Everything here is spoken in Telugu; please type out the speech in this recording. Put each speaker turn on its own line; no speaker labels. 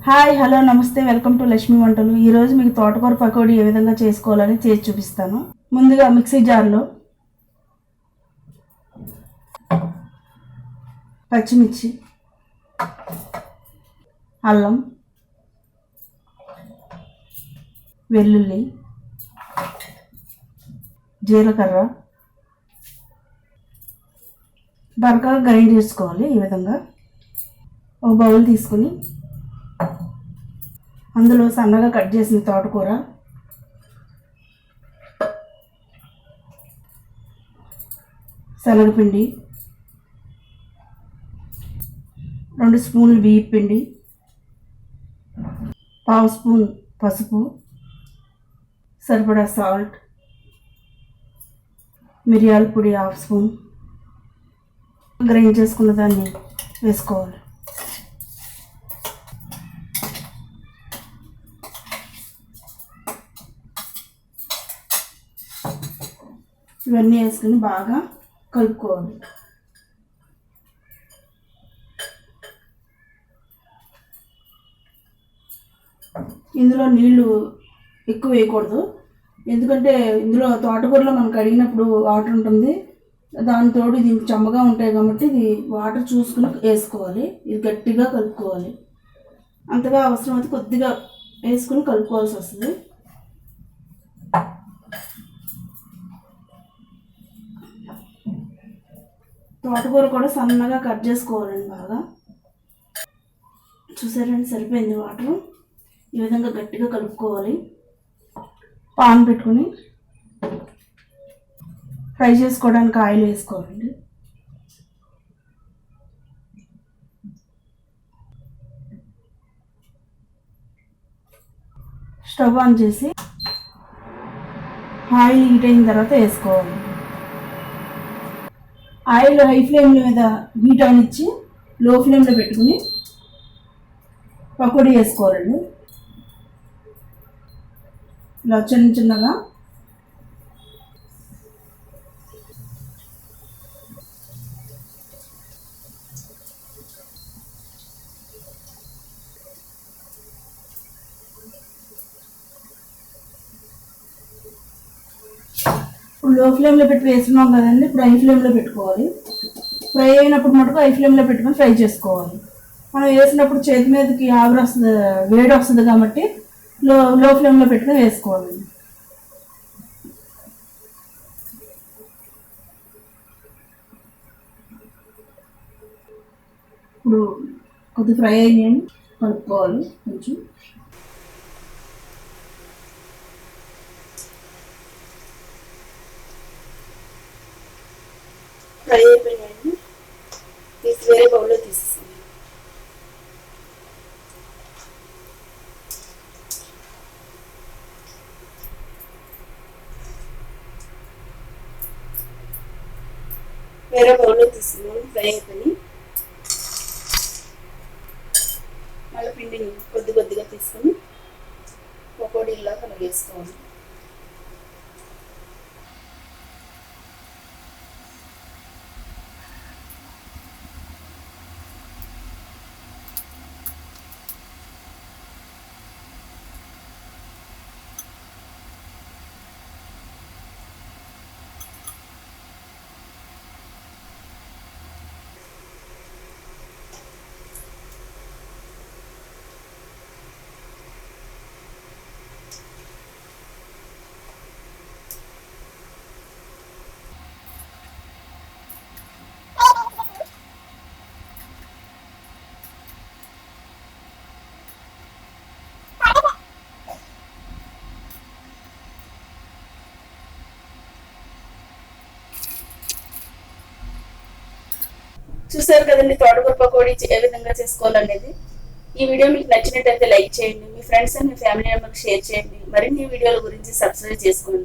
హాయ్ హలో నమస్తే వెల్కమ్ టు లక్ష్మీ వంటలు. ఈరోజు మీకు తోటకూర పకోడీ ఏ విధంగా చేసుకోవాలని చేసి చూపిస్తాను. ముందుగా మిక్సీ జార్లో పచ్చిమిర్చి, అల్లం, వెల్లుల్లి, జీలకర్ర బరకగా గ్రైండ్ చేసుకోవాలి. ఈ విధంగా ఒక బౌల్ తీసుకుని అందులో సన్నగా కట్ చేసిన తోటకూర, శనగపిండి, 2 స్పూన్లు బియ్యం పిండి, 1/2 స్పూన్ పసుపు, సరిపడా సాల్ట్, మిరియాల పొడి 1/2 స్పూన్, గ్రైండ్ చేసుకున్న దాన్ని వేసుకోవాలి. ఇవన్నీ వేసుకుని బాగా కలుపుకోవాలి. ఇందులో నీళ్లు ఎక్కువ వేయకూడదు, ఎందుకంటే ఇందులో తోటకూరలో మనం కడిగినప్పుడు వాటర్ ఉంటుంది, దానితో ఇది చెమ్మగా ఉంటాయి కాబట్టి ఇది వాటర్ చూసుకుని వేసుకోవాలి. ఇది గట్టిగా కలుపుకోవాలి. అంతగా అవసరమైతే కొద్దిగా వేసుకుని కలుపుకోవాల్సి వస్తుంది. తోటకూర కూడా సన్నగా కట్ చేసుకోవాలండి. బాగా చూసారండి, సరిపోయింది వాటర్. ఈ విధంగా గట్టిగా కలుపుకోవాలి. పాన్ పెట్టుకుని ఫ్రై చేసుకోవడానికి ఆయిల్ వేసుకోవాలండి. స్టవ్ ఆన్ చేసి ఆయిల్ హీట్ అయిన తర్వాత వేసుకోవాలి. ఆయిల్ హై ఫ్లేమ్ మీద హీట్ అవనిచ్చి లో ఫ్లేమ్లో పెట్టుకుని పకోడీ వేసుకోవాలండి. ఇలా చిన్న చిన్నగా ఇప్పుడు లో ఫ్లేమ్లో పెట్టి వేస్తున్నాం కదండి, ఇప్పుడు హై ఫ్లేమ్లో పెట్టుకోవాలి. ఫ్రై అయినప్పుడు మటుకు హై ఫ్లేమ్లో పెట్టుకొని ఫ్రై చేసుకోవాలి. మనం వేసినప్పుడు చేతి మీదకి ఆవిరి వస్తుంది, వేడి వస్తుంది కాబట్టి లో ఫ్లేమ్లో పెట్టుకొని వేసుకోవాలి. ఇప్పుడు కొద్దిగా ఫ్రై అయ్యాయని కలుపుకోవాలి. కొంచెం ఫ్రై అయిపోయినాయండి, తీసి వేరే బౌల్లో తీసేసాను. వేరే బౌల్లో తీసుకున్నాను. ఫ్రై అయిపోయి మళ్ళీ పిండిని కొద్దిగా తీసుకొని పకోడీలా కలిగేసుకోవాలి. చూసారు కదండి తోటకూర పకోడీ ఏ విధంగా చేసుకోవాలనేది. ఈ వీడియో మీకు నచ్చినట్టయితే లైక్ చేయండి, మీ ఫ్రెండ్స్ అండ్ మీ ఫ్యామిలీ మెంబర్కి షేర్ చేయండి. మరిన్ని వీడియోల గురించి సబ్స్క్రైబ్ చేసుకోండి.